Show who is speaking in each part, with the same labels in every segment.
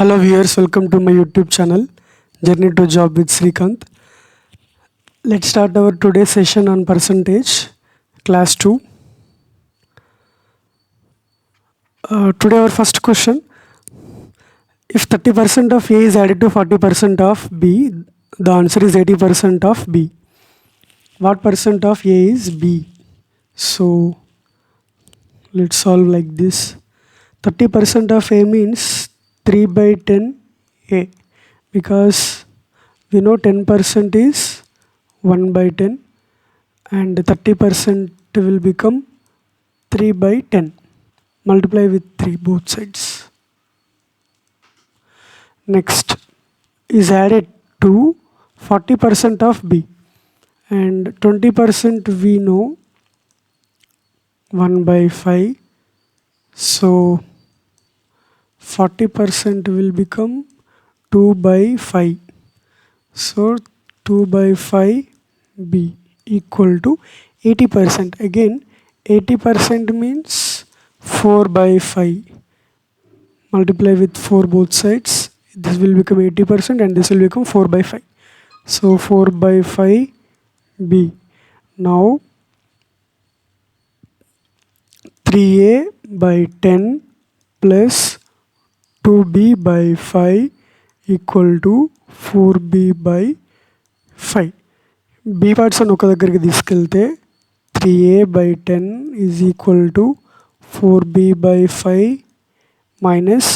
Speaker 1: Hello viewers, welcome to my YouTube channel Journey to Job with Srikanth. Let's start our today's session on percentage, class 2. Today our first question, if 30% of A is added to 40% of B, the answer is 80% of B. What percent of A is B? So let's solve like this. 30% of A means 3 by 10 A, because we know 10% is 1 by 10 and 30% will become 3 by 10. Multiply with 3 both sides. Next is added to 40% of B, and 20% we know 1 by 5. So 40% will become 2 by 5. So 2 by 5 B equal to 80%. Again 80% means 4 by 5. Multiply with 4 both sides. This will become 80% and this will become 4 by 5. So 4 by 5 B. Now 3A by 10 plus 2B by 5 equal to 4B by 5. B parts అని ఒక దగ్గరికి తీసుకెళ్తే 3A by 10 is equal to 4B by 5 minus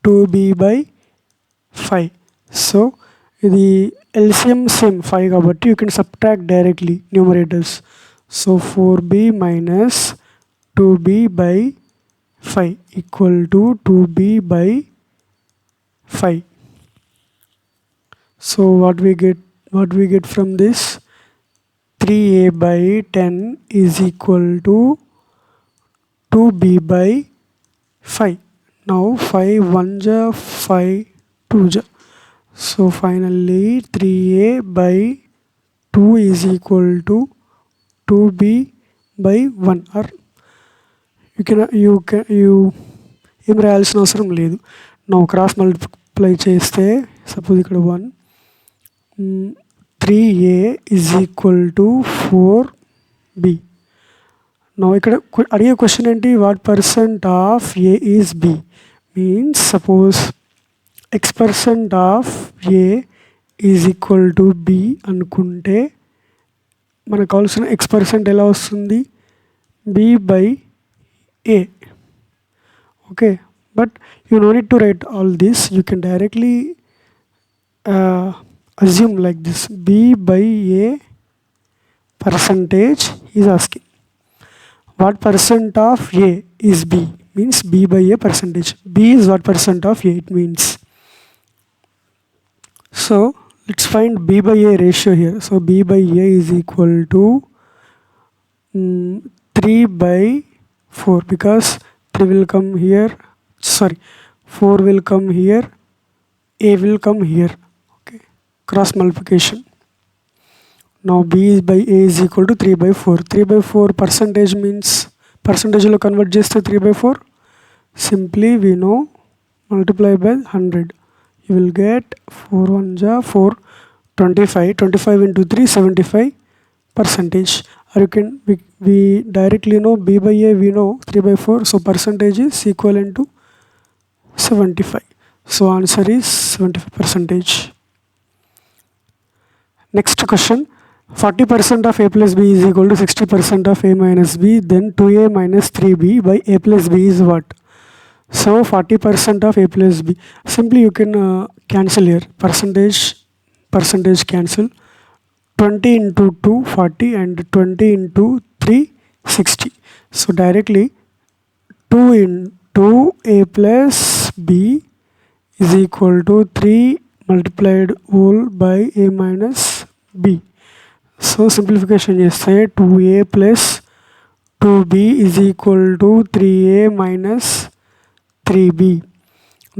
Speaker 1: 2B by 5. So ఇది LCM same 5 కాబట్టి you can subtract directly numerators. So 4B minus 2B by 5 equal to 2B by 5. So what we get from this, 3A by 10 is equal to 2B by 5. Now 5 1 ja 5 2 ja. So finally 3A by 2 is equal to 2B by 1, or you ఏం రాయాల్సిన అవసరం లేదు. నా cross multiply చేస్తే suppose ఇక్కడ 3A is equal to 4B. Now ఇక్కడ అడిగే question ఏంటి, what percent of A is B? Means suppose x% of A is equal to B అనుకుంటే మనకు కావాల్సిన x% ఎలా వస్తుంది, B by A. Okay, but you no need to write all this. You can directly assume like this, B by A percentage is asking. What percent of A is B? Means B by A percentage. B is what percent of A it means. So let's find B by A ratio here. So B by A is equal to 3 by 4, because 3 will come here, 4 will come here, A will come here. Okay, cross multiplication. Now B by A is equal to 3 by 4. 3 by 4 percentage means percentage lo convert cheste 3 by 4. Simply we know multiply by 100. You will get 4 1 ja 4, 25 into 3 75%. Or you can we directly know B by A, we know 3 by 4, so percentage is equivalent to 75. So answer is 75%. Next question, 40% of A plus B is equal to 60% of A minus B, then 2A minus 3B by A plus B is what? So 40% of A plus B, simply you can cancel here, percentage cancel. 20 into 2 40 and 20 into 3 60. So directly 2 into A plus B is equal to 3 multiplied whole by A minus B. So simplification cheste 2A plus 2B is equal to 3A minus 3B.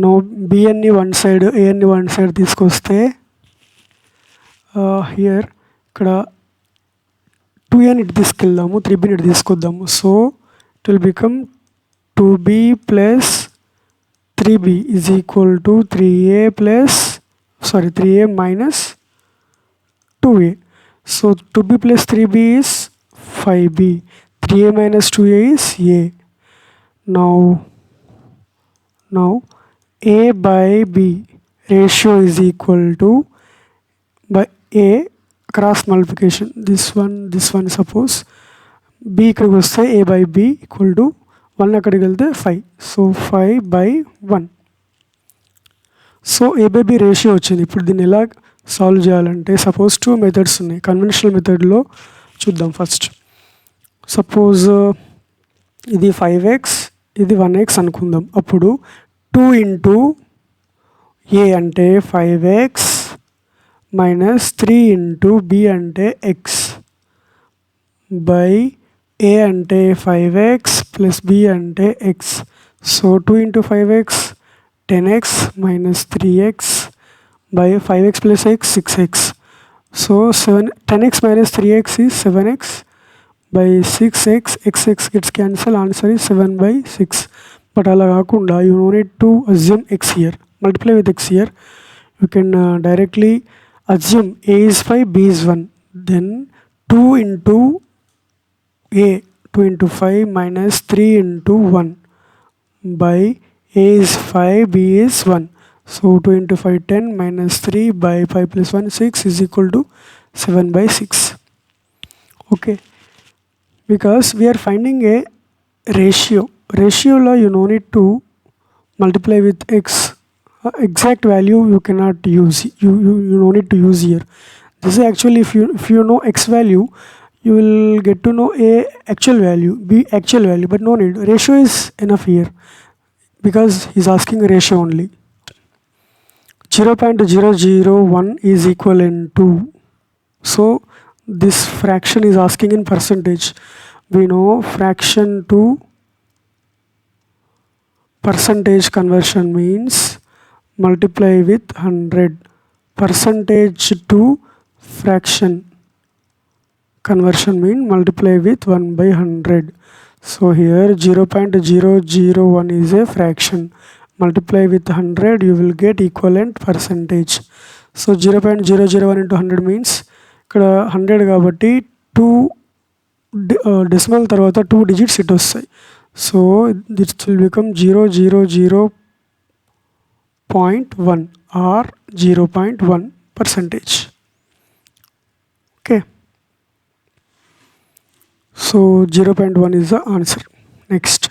Speaker 1: Now B any one side, A any one side తీసుకొస్తే here ఇక్కడ 2A ఇటు తీసుకెళ్దాము, 3B ఇటు తీసుకొద్దాము. So it will become 2B plus 3b is equal to 3a minus 2a. So 2b plus 3b is 5b. 3a minus 2a is a. Now a by b ratio is equal to by a cross multiplication. This one suppose b ikkadiki vaste a by b equal to 1 akkadiki velte 5. So 5 by 1. So A by B ratio వచ్చింది. ఇప్పుడు దీన్ని ఎలా solve చేయాలంటే suppose 2 methods ఉన్నాయి. Conventional మెథడ్లో చూద్దాం. First suppose ఇది 5x ఇది 1x అనుకుందాం. అప్పుడు 2 ఇంటూ ఏ అంటే 5x మైనస్ 3 ఇంటూ బి అంటే x బై ఏ అంటే 5x ప్లస్ బి అంటే x. So 2 into 5x 10x minus 3x by 5x plus x 6x. So 10x minus 3x is 7x by 6x. X gets cancelled. Answer is 7 by 6. But ala kaakunda you no need to assume x here. Multiply with x here. You can directly assume a is 5, b is 1. Then 2 into a 2 into 5 minus 3 into 1 by a is 5, b is 1. So 2 into 5 10 minus 3 by 5 plus 1 6 is equal to 7 by 6. Okay. Because we are finding a ratio. Ratio law you no need to multiply with x. Exact value you cannot use. You no need to use here. This is actually if you know x value, you will get to know a actual value, b actual value, but no need. Ratio is enough here. Because he's asking a ratio only. 0.001 is equivalent to. So this fraction is asking in percentage. We know fraction to percentage conversion means multiply with 100. Percentage to fraction conversion mean multiply with 1 by 100. So here 0.001 is a fraction. Multiply with 100 you will get equivalent percentage. So 0.001 into 100 means ఇక్కడ 100 కాబట్టి 2 decimal తర్వాత 2 digits it వస్తాయి. So this will become 0.1 or 0.1%. Okay. So 0.1 is the answer. Next,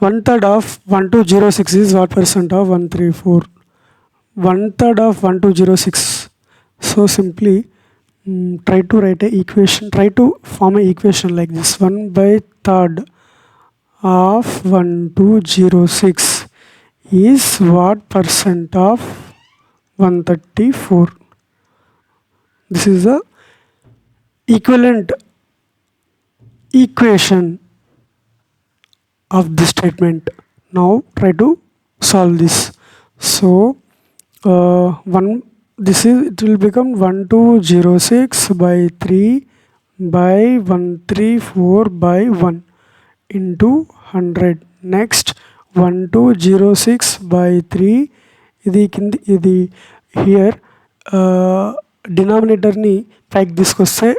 Speaker 1: 1/3 of 1206 is what percent of 134? 1/3 of 1206. So simply try to write a equation. Try to form a equation like this. 1/3 of 1206 is what percent of 134? This is the equivalent equation of this statement. Now try to solve this. So it will become 1206 by 3 by 134 by 1 into 100. Next 1206 by 3 ఇది here denominator ni పైకి తీసుకొస్తే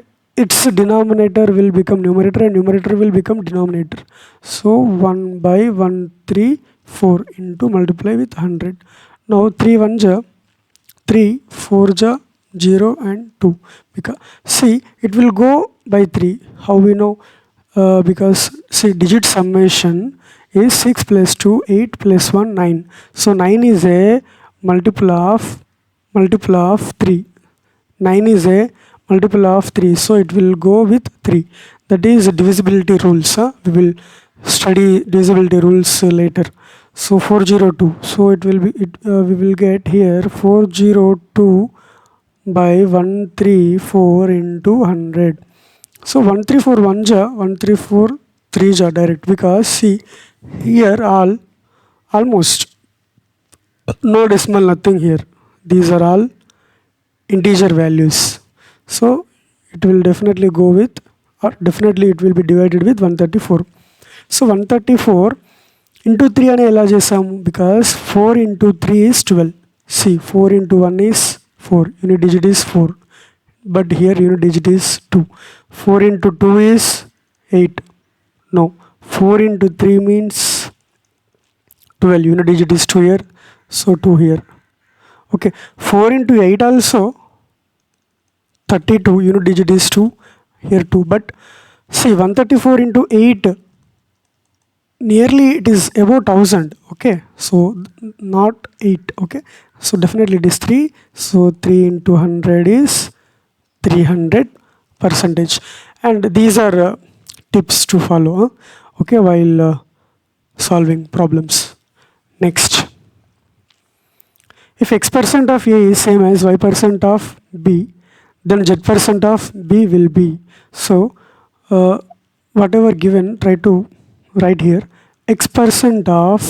Speaker 1: its denominator will become numerator and numerator will become denominator. So 1 by 134 into multiply with 100. Now 3 1 ja 3, 4 ja 0 and 2. Because see it will go by 3. How we know? Because see digit summation is 6 plus 2 8 plus 1 9. So 9 is a multiple of 3. 9 is a multiple of 3, so it will go with 3. That is divisibility rules. We will study divisibility rules later. So 402, so it will be we will get here 402 by 134 into 100. So 134 1 ja 134 3 ja direct, because see here almost no decimal, nothing here. These are all integer values. So it will definitely go with, or definitely it will be divided with 134. So 134 into 3 అని ఎలా చేసాము, because 4 into 3 is 12. See, 4 into 1 is 4, unit digit is 4, but here unit digit is 2. 4 into 2 is 8. No, 4 into 3 means 12, unit digit is 2 here, so 2 here. Okay, 4 into 8 also 32, unit digit is 2, here 2. But see, 134 into 8, nearly it is about 1000. Okay, so not 8. Okay, so definitely it is 3. So 3 into 100 is 300%. And these are tips to follow, okay, while solving problems. Next, if x% of A is same as y% of B, then z% of B will be. So whatever given, try to write here. X% of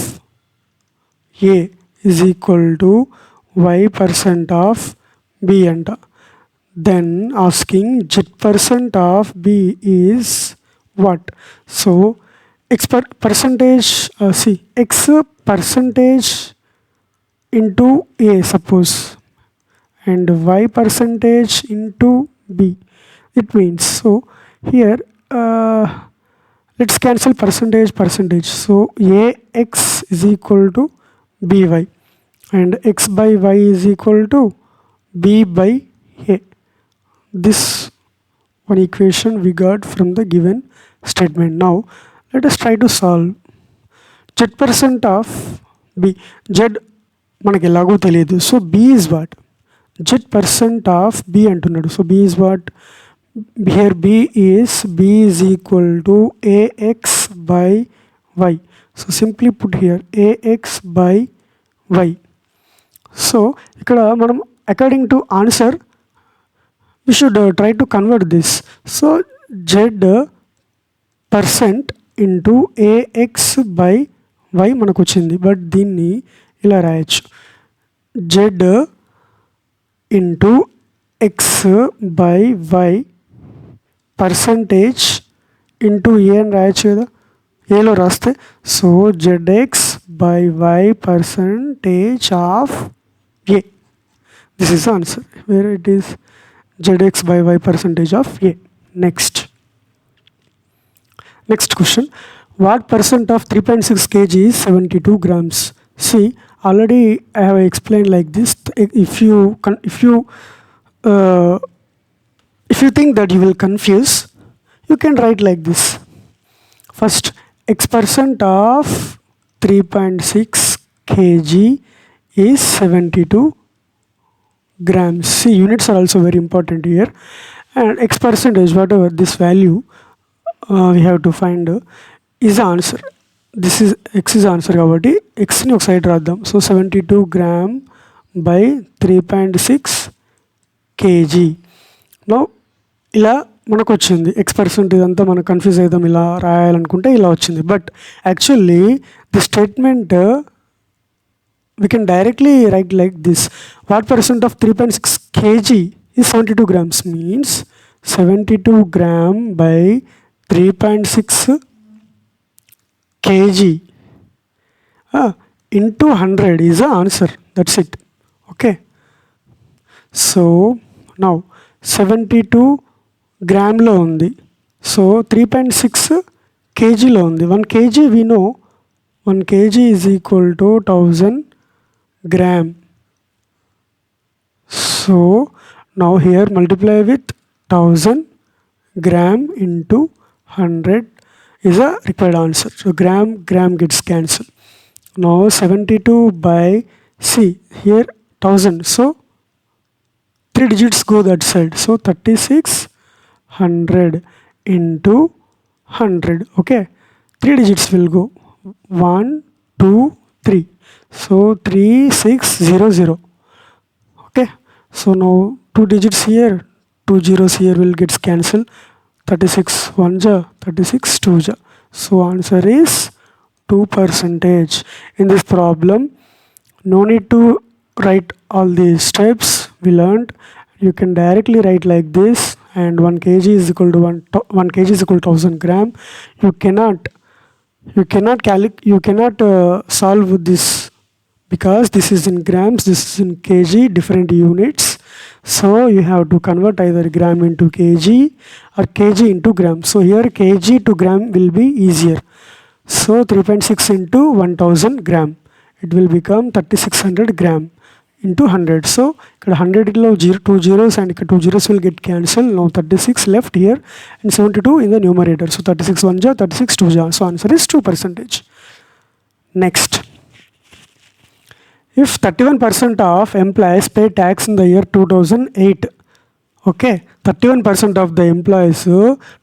Speaker 1: A is equal to y% of B and then asking z% of B is what? So x percentage, see, x percentage into A suppose, and y percentage into B. It means, so here let's cancel percentage. So Ax is equal to By, and x by y is equal to B by A. This one equation we got from the given statement. Now let us try to solve. Z% of B, Z మనకి ఎలాగో తెలియదు, so B is what? Z% of B అంటున్నాడు. So B is what? Here B is equal to Ax by y. So simply put here Ax by y. So ఇక్కడ మనం according to answer we should try to convert this. So Z% into Ax by y మనకు వచ్చింది, but దీన్ని ఇలా రాయొచ్చు, Z into x by y percentage into A అని రాయొచ్చు కదా, ఏలో రాస్తే. So Zx by y percentage of A. This is the answer, where it is Zx by y percentage of A. Next question. What percent of 3.6 kg is 72 grams? See, already I have explained like this. If you think that you will confuse, you can write like this. First, x% of 3.6 kg is 72 grams. See, units are also very important here, and x percentage, whatever this value we have to find is the answer. This is x is answer కాబట్టి x ని ఒక side రాద్దాం. So 72 gram by 3.6 kg. No ఇలా మనకు వచ్చింది x% ఇదంతా మనం confuse అవుదాం, ఇలా రాయాలనుకుంటే ఇలా వచ్చింది. But actually the statement we can directly write like this. What percent of 3.6 kg is 72 grams means 72 gram by 3.6 kg into 100 is the answer. That's it. Okay. So now 72 gram lo undi. So 3.6 kg lo undi. 1 kg we know 1 kg is equal to 1000 gram. So now here multiply with 1000 gram into 100 is a required answer. So gram gets cancelled. Now 72 by, see here 1000, so 3 digits go that side, so 3600 into 100. Okay, 3 digits will go 1 2 3, so 3600. Okay, so now 2 digits here, 2 zeros here will get cancelled. 36 1 ja, 36 2 ja. So answer is 2%. In this problem, no need to write all these steps we learned. You can directly write like this, and 1 kg is equal to 1 kg is equal to 1000 gram. You cannot you cannot solve this because this is in grams, this is in kg, different units. So you have to convert either gram into kg or kg into gram. So here kg to gram will be easier. So 3.6 into 1000 gram, it will become 3600 gram into 100. So 100 lo 2 zeros and 2 zeros will get cancelled. Now 36 left here and 72 in the numerator. So 36 1 ja, 36 2 ja. So answer is 2%. Next, if 31% of employees pay tax in the year 2008, okay, 31% of the employees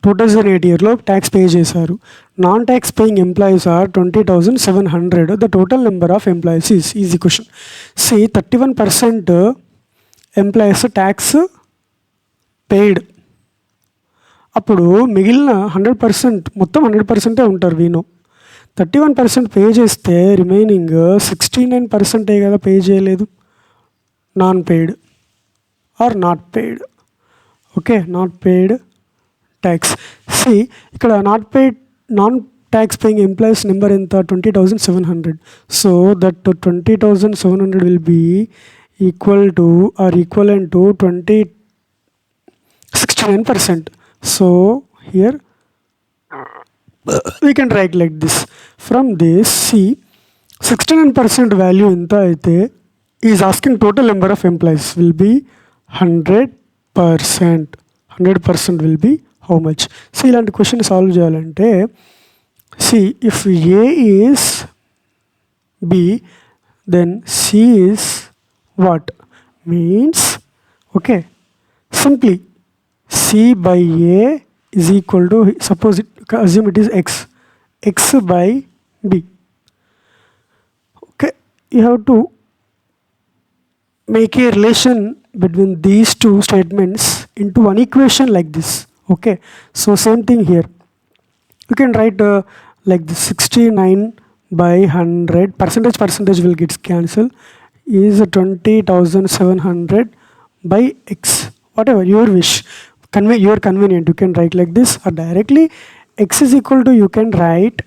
Speaker 1: 2008 yearలో tax pay చేశారు. Non tax paying employees are 20,700. The total number of employees is easy question. See 31% employees tax paid. అప్పుడు మిగిలిన 100% మొత్తం 100% ఉంటారు. వీను 31% pay చేస్తే remaining 69% కదా pay చేయలేదు, non paid are not paid. Okay, not paid tax. See ఇక్కడ non tax paying employees number ఎంత, 20,700. So that 20,700 will be equal to or equivalent to 69%. So here we can write like this. From this, see 69% value ఎంత అయితే is asking total number of employees will be 100%. 100% will be how much? See ఇలాంటి question solve చేయాలంటే see if A is B then C is what? Means okay, simply C by A is equal to, suppose it, assume it is x by b. Okay, you have to make a relation between these two statements into one equation like this. Okay, so same thing here, you can write like this. 69 by 100, percentage will get cancelled, is 20,700 by x, whatever your wish. Your convenient, you can write like this or directly x is equal to, you can write,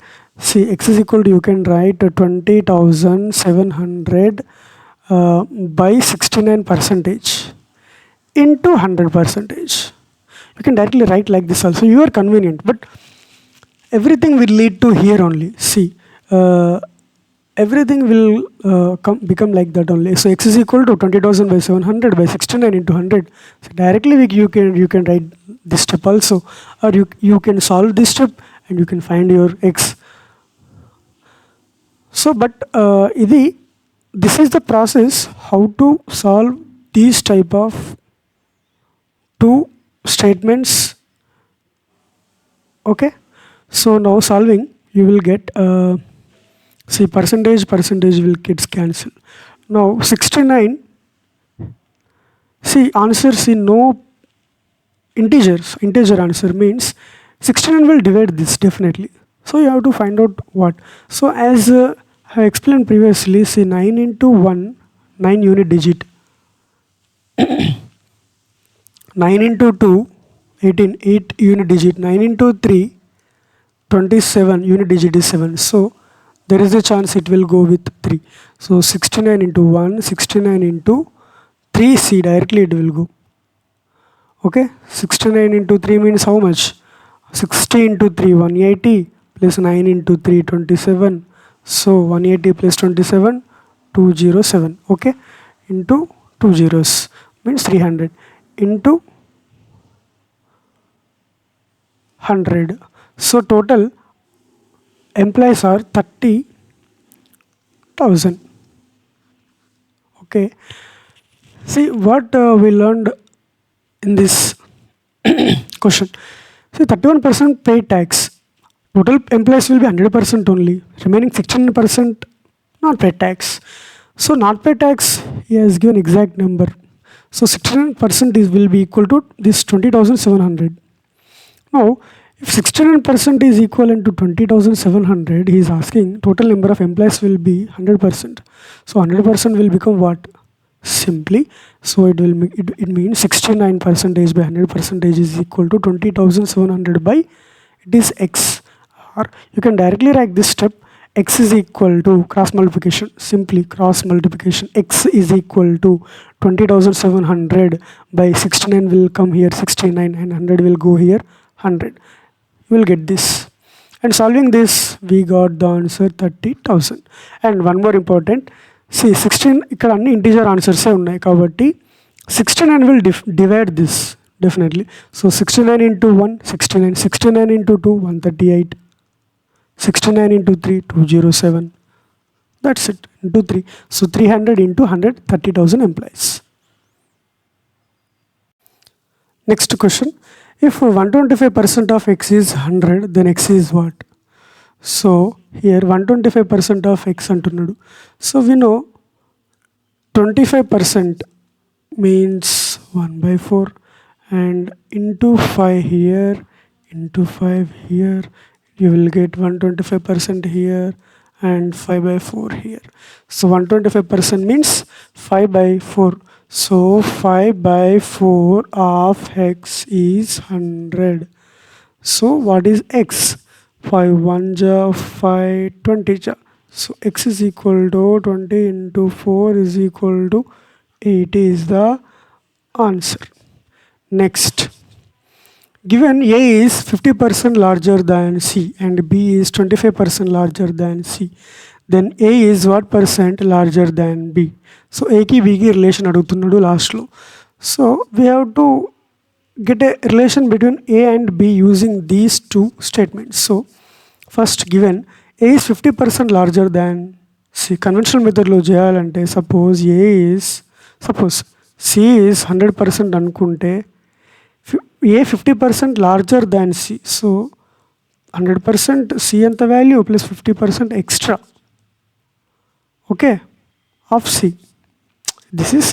Speaker 1: see x is equal to, you can write 20,700 by 69% into 100%. You can directly write like this also, you are convenient, but everything will lead to here only. See everything will become like that only. So x is equal to 20,000 by 700 by 69 into 100. So directly you can write this step also, or you can solve this step and you can find your x. So but this is the process how to solve these type of two statements. Okay, so now solving you will get see percentage will get cancelled. Now 69, see answer, see no integer answer means 69 will divide this definitely. So you have to find out what. So as I explained previously, see 9 into 1, 9 unit digit. 9 into 2, 18, 8 unit digit. 9 into 3, 27 unit digit is 7. So there is a chance it will go with 3. So 69 into 1, 69 into 3, see directly it will go. Okay, 69 into 3 means how much? 60 into 3, 180 plus 9 into 3, 27. So 180 plus 27, 207. Okay, into 2 zeros means 300 into 100. So total employees are 30,000. Okay, see what we learned in this question. See 31% pay tax. Total employees will be 100% only. Remaining 16% not pay tax. So not pay tax, he has given exact number. So 16% will be equal to this 20,700. Now if 69% is equivalent to 20,700, he is asking total number of employees will be 100%. So 100% will become what? Simply, so it will make it means 69% by 100% is equal to 20,700 by, it is x. or you can directly write this step. X is equal to cross multiplication, simply cross multiplication. X is equal to 20,700 by 69 will come here 69 and 100 will go here 100. You will get this. And solving this, we got the answer 30,000. And one more important, see 16 ఇక్కడ అన్ని integer ఆన్సర్సే ఉన్నాయి కాబట్టి 69 will divide this definitely. So 69 into 1, 69, 69 into 2, 138, 69 into 3, 207. That's it, into 3. So 300 into 100, 30,000 implies. Next question. If 125% of x is 100, then x is what? So here 125% of x antunnadu. So we know 25% means 1 by 4 and into 5 here, into 5 here, you will get 125% here and 5 by 4 here. So 125% means 5 by 4. So 5 by 4 of x is 100. So what is x? 5 1 ja, 5 20 ja. So x is equal to 20 into 4 is equal to 80 is the answer. Next, given A is 50% larger than C and B is 25% larger than C, then A is what percent larger than B? So A ki B ki relation adugutunnadu last lo. So we have to get a relation between A and B using these two statements. So first, given A is 50% larger than C, conventional method lo cheyalante suppose C is 100% anukunte A 50% larger than C. So 100% C anta value plus 50% extra, okay, of C. This is C,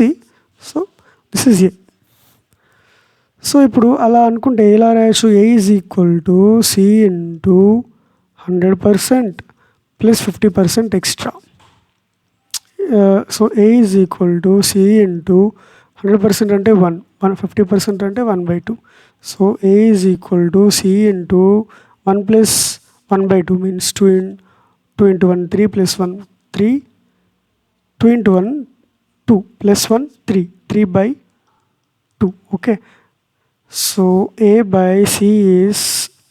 Speaker 1: so this is A. So ఇప్పుడు అలా అనుకుంటే ఎలా రాయొచ్చు? A is equal to C into 100% plus 50% extra. So A is equal to C into 100% అంటే 1, 50% అంటే 1 by 2. So A is equal to C into 1 plus 1 by 2 means 2 into 1 3 plus 1 3, 2 into 1 2 plus 1 3 by 2, okay. So A by C is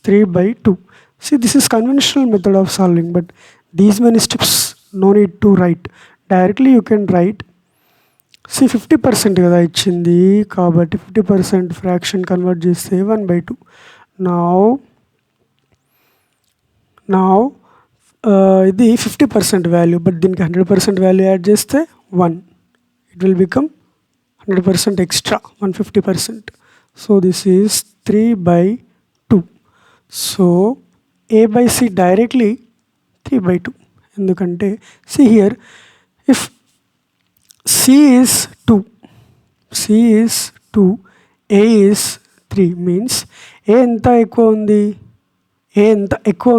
Speaker 1: 3 by 2. See, this is conventional method of solving, but these many steps no need to write. Directly you can write. See 50% కదా ఇచ్చింది కాబట్టి 50% fraction convert చేస్తే 1 by 2. Now ఇది 50% value, but దీనికి 100% value add చేస్తే 1. It will become 100% extra, 150%. So this is 3 by 2. So A by C directly 3 by 2. ఎందుకంటే see here, if C is 2, A is 3 means A ఎంత ఎక్కువ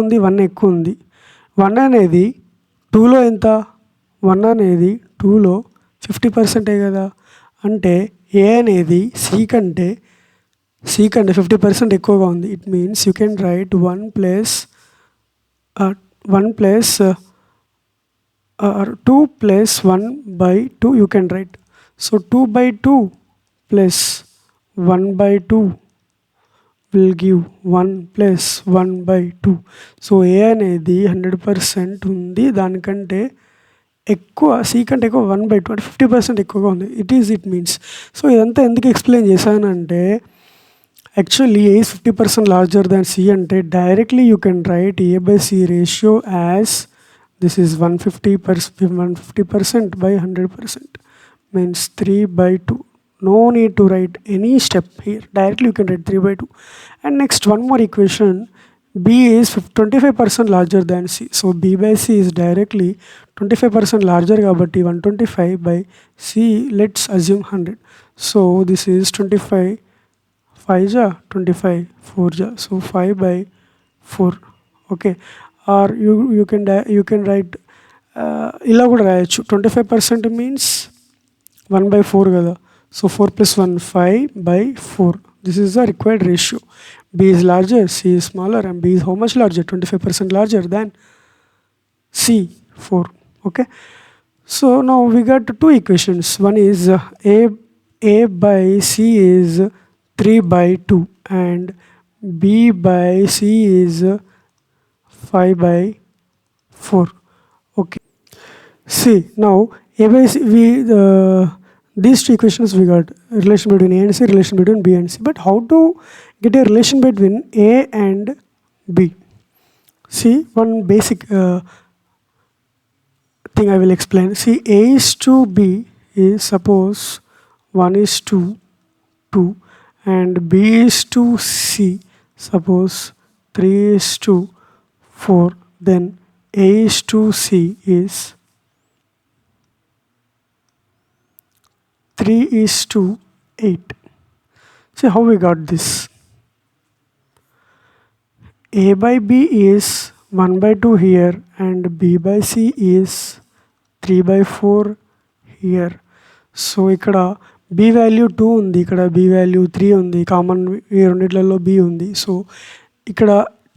Speaker 1: ఉంది? 1 ఎక్కువ ఉంది. 1 అనేది 2లో ఎంత? 1 అనేది 2లో 50% కదా. అంటే A అనేది C కంటే 50% ఎక్కువగా ఉంది. It means you can write 1 plus 2 plus 1 by 2 you can write. So 2 by 2 plus 1 by 2 will give 1 plus 1 by 2. So A అనేది 100% ఉంది, దానికంటే ఎక్కువ C కంటే ఎక్కువ 1 by 2 అంటే 50% ఎక్కువగా ఉంది. It means. సో ఇదంతా ఎందుకు ఎక్స్ప్లెయిన్ చేశానంటే actually A is 50% larger than C ante directly you can write A by C ratio as this is 150% by 100% means 3 by 2. No need to write any step here, directly you can write 3 by 2. And next, one more equation, B is 25% larger than C. So B by C is directly 25% larger kabatti 125 by C, let's assume 100. So this is 25 5 ja 25 4 ja, so 5 by 4, okay. Or you can write ila kuda rayochu. 25% means 1 by 4 kada. So 4 plus 1 5 by 4. This is the required ratio. B is larger, C is smaller, and B is how much larger? 25% larger than C, 4. Okay. So now we got two equations. One is A by C is 3 by 2 and B by C is 5 by 4. Okay. See, now A by C, these two equations we got relation between A and C, relation between B and C. But how to get a relation between A and B? See, one basic thing I will explain. See, A is to B is suppose 1 is to 2 and B is to C suppose 3 is to 4, then A is to C is 3 is to 8. See how we got this. A by B is 1 by 2 here and B by C is 3 by 4 here. So ఇక్కడ B value 2 ఉంది, ఇక్కడ B value 3 ఉంది, common ఈ రెండిట్లలో B ఉంది. So ఇక్కడ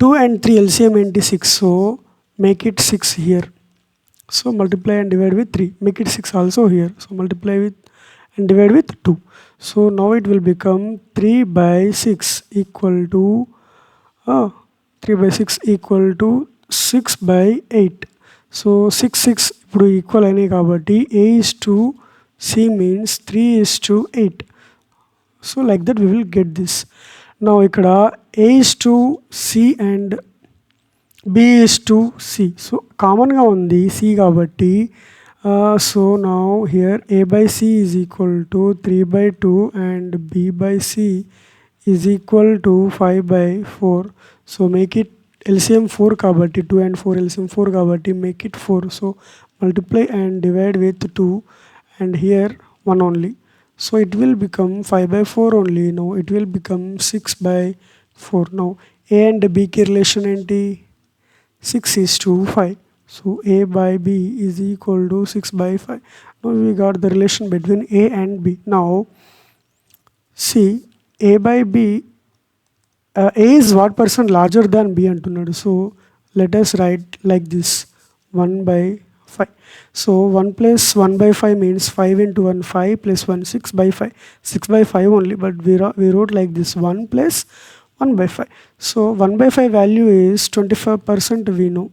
Speaker 1: 2 and 3 LCM ఏంటి 6, so make it 6 here. So multiply and divide with 3, make it 6 also here. So multiply with and divide with 2. So now it will become 3 by 6 equal to 3 by 6 equal to 6 by 8. So 6 6 ఇప్పుడు equal అయినాయి కాబట్టి A is to C means 3 is to 8. So like that we will get this. Now ఇక్కడ A is to C and B is to C. So కామన్గా ఉంది C కాబట్టి so now here A by C is equal to 3 by 2 and B by C is equal to 5 by 4. So make it LCM 4 kabatti 2 and 4 LCM 4 kabatti make it 4. So multiply and divide with 2 and here 1 only. So it will become 5 by 4 only. Now it will become 6 by 4. Now A and B ki relation enti 6 is to 5. So A by B is equal to 6 by 5. Now we got the relation between A and B. Now see A by B, A is what percent larger than B antunnadu. So let us write like this 1 by 5. So 1 plus 1 by 5 means 5 into 1 5 plus 1 6 by 5. 6 by 5 only, but we wrote like this 1 plus 1 by 5. So 1 by 5 value is 25% we know.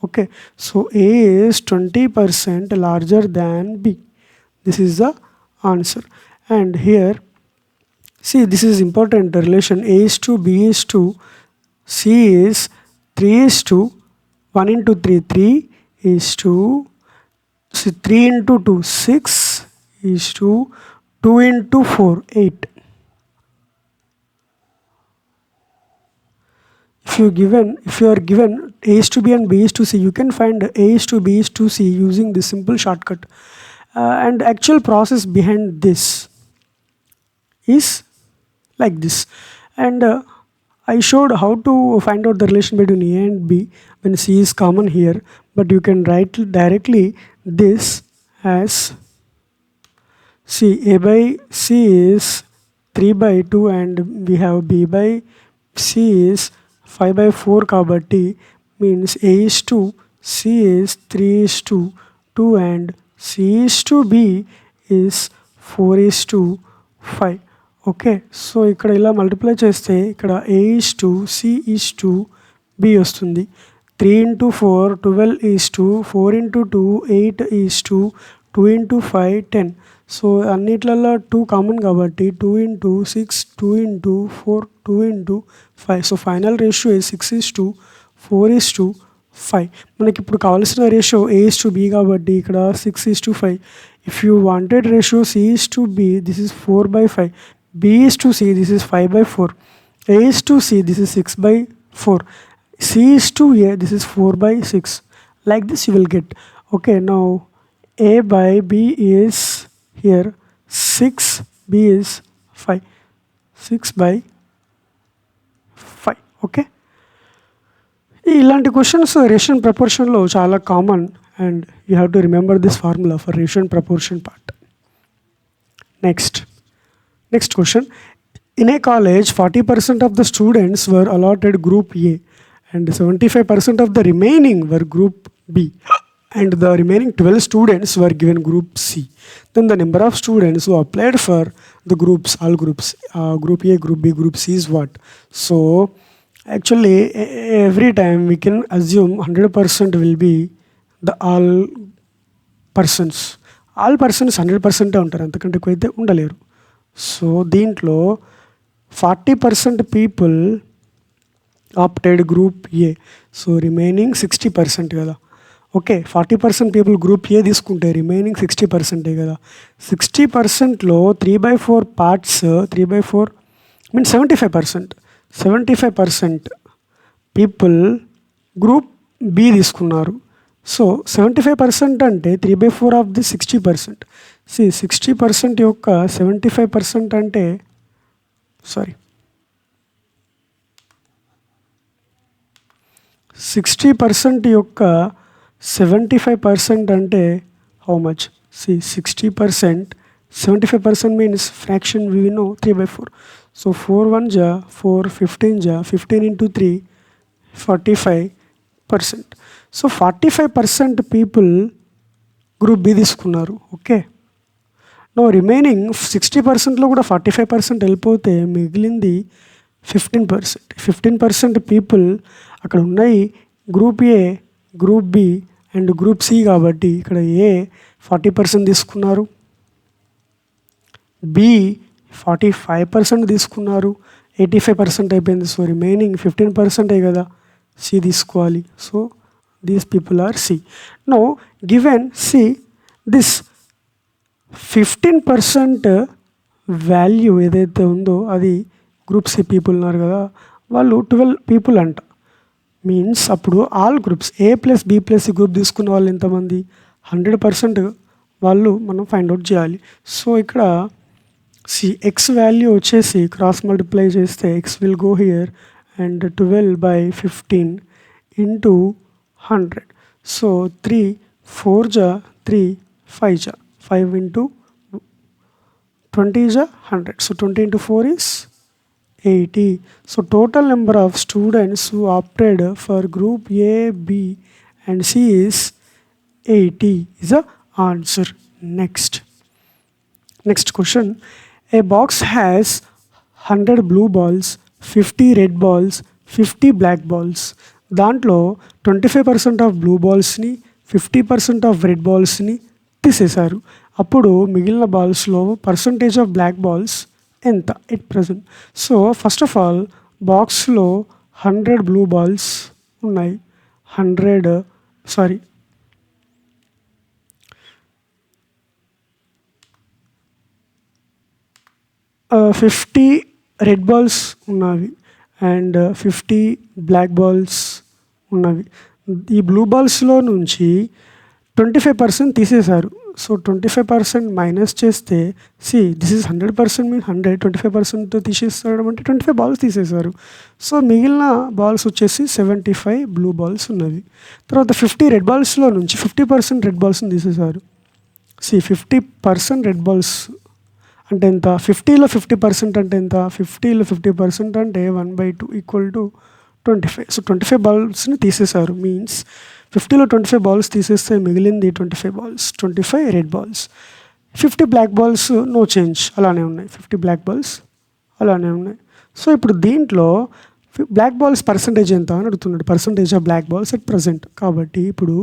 Speaker 1: Okay, so A is 20% larger than B. This is the answer. And here see, this is important relation. A is to B is to C is 3 is to 1 into 3 3 is to 3 into 2 6 is to 2 into 4 8. If you are given A is to B and B is to C, you can find A is to B is to C using this simple shortcut. And actual process behind this is like this. And I showed how to find out the relation between A and B when C is common here, but you can write directly this as see A by C is 3 by 2 and we have B by C is 5 by 4 kabatti means A is to C is 3 is to 2 and C is to B is 4 is to 5. Okay, so ఇక్కడ ఇలా multiply చేస్తే ఇక్కడ A is to C is to B వస్తుంది. 3 into 4 12 is to 4 into 2 8 is to 2 into 5 10. So అన్నిట్లలో 2 common కాబట్టి 2 into 6 2 into 4 2 into 5. So final ratio 6 is to 4 is to 5. మనకి ఇప్పుడు కావాల్సిన ratio A is to B కాబట్టి ఇక్కడ 6 is to 5. If you wanted ratio C is to B, this is 4 by 5. B is to C, this is 5 by 4. A is to C, this is 6 by 4. C is to A, this is 4 by 6. Like this you will get. Okay, now A by B is here 6, B is 5. 6 by 5. Okay. ఇలాంటి questions ratio ప్రపోర్షన్లో చాలా common and you have to remember this formula for ratio proportion part. Next question. In a college, 40% of the students were allotted Group A and 75% of the remaining were Group B, and the remaining 12 students were given Group C. Then the number of students who applied for the groups, all groups, Group A, Group B, Group C is what? So actually every time we can assume 100% will be the all persons 100% ఉంటారు, అంతకంటే ఎక్కువ అయితే ఉండలేరు. So దీంట్లో 40% people opted group A, so remaining 60% కదా. Okay, 40% people group A తీసుకుంటే remaining 60% కదా. 60%లో 3/4 parts, 3/4 means 75% people group B తీసుకున్నారు. సో 75% అంటే 3/4 ఆఫ్ ది 60%. 60% యొక్క 75% అంటే 60% యొక్క 75% అంటే how much? 60%, 75% means fraction we know 3/4. So 4 1 జా 4, 15 జా 15 into 3 45%. So 45% people group B తీసుకున్నారు. ఓకే, నో రిమైనింగ్ 60%లో కూడా 45% వెళ్ళిపోతే మిగిలింది 15% పీపుల్ అక్కడ ఉన్నాయి group A, group B and group C. కాబట్టి ఇక్కడ ఏ 40% తీసుకున్నారు, బి 45% తీసుకున్నారు, 85% అయిపోయింది. సో రిమైనింగ్ 15% కదా సి తీసుకోవాలి. So these people are C. Now given C, this 15% value ఏదైతే ఉందో అది గ్రూప్ సి పీపుల్ ఉన్నారు కదా, వాళ్ళు 12 పీపుల్ అంట. మీన్స్ అప్పుడు all groups A plus B plus C group తీసుకున్న వాళ్ళు ఎంతమంది? 100% వాళ్ళు మనం ఫైండ్ అవుట్ చేయాలి. సో ఇక్కడ సి ఎక్స్ వాల్యూ వచ్చేసి క్రాస్ మల్టిప్లై చేస్తే X will go here and 12/15 into 100. So 3 4 ja 3 5 ja 5 into 20 ja 100. So 20 into 4 is 80. So total number of students who opted for group A, B and C is 80 is the answer. Next question. A box has 100 blue balls, 50 red balls, 50 black balls. దాంట్లో 25% of blue బాల్స్ని, 50% of red బాల్స్ని తీసేశారు. అప్పుడు మిగిలిన బాల్స్లో percentage of black balls ఎంత at present? So first of all బాక్స్లో 100 blue balls ఉన్నాయి, 50 red balls ఉన్నవి and 50 black balls ఉన్నవి. ఈ బ్లూ బాల్స్లో నుంచి 25% తీసేశారు. సో 25% మైనస్ చేస్తే దిస్ ఈజ్ 100% మీన్ 100, 25% తీసేస్తాడు అంటే 25 బాల్స్ తీసేశారు. సో మిగిలిన బాల్స్ వచ్చేసి 75 బ్లూ బాల్స్ ఉన్నవి. తర్వాత 50 రెడ్ బాల్స్లో నుంచి 50% రెడ్ బాల్స్ని తీసేశారు. 50% రెడ్ బాల్స్ అంటే ఎంత? 50లో 50% అంటే ఎంత? 50లో 50% అంటే 1/2 ఈక్వల్ టు 25. సో 25 బాల్స్ని తీసేశారు. మీన్స్ 50లో 25 బాల్స్ తీసేస్తే మిగిలింది 25 balls, 25 red balls. 50 black balls no change, అలానే ఉన్నాయి. 50 బ్లాక్ బాల్స్ అలానే ఉన్నాయి. సో ఇప్పుడు దీంట్లో బ్లాక్ బాల్స్ పర్సంటేజ్ ఎంత అని అడుగుతున్నాడు. Percentage of black balls at present. కాబట్టి ఇప్పుడు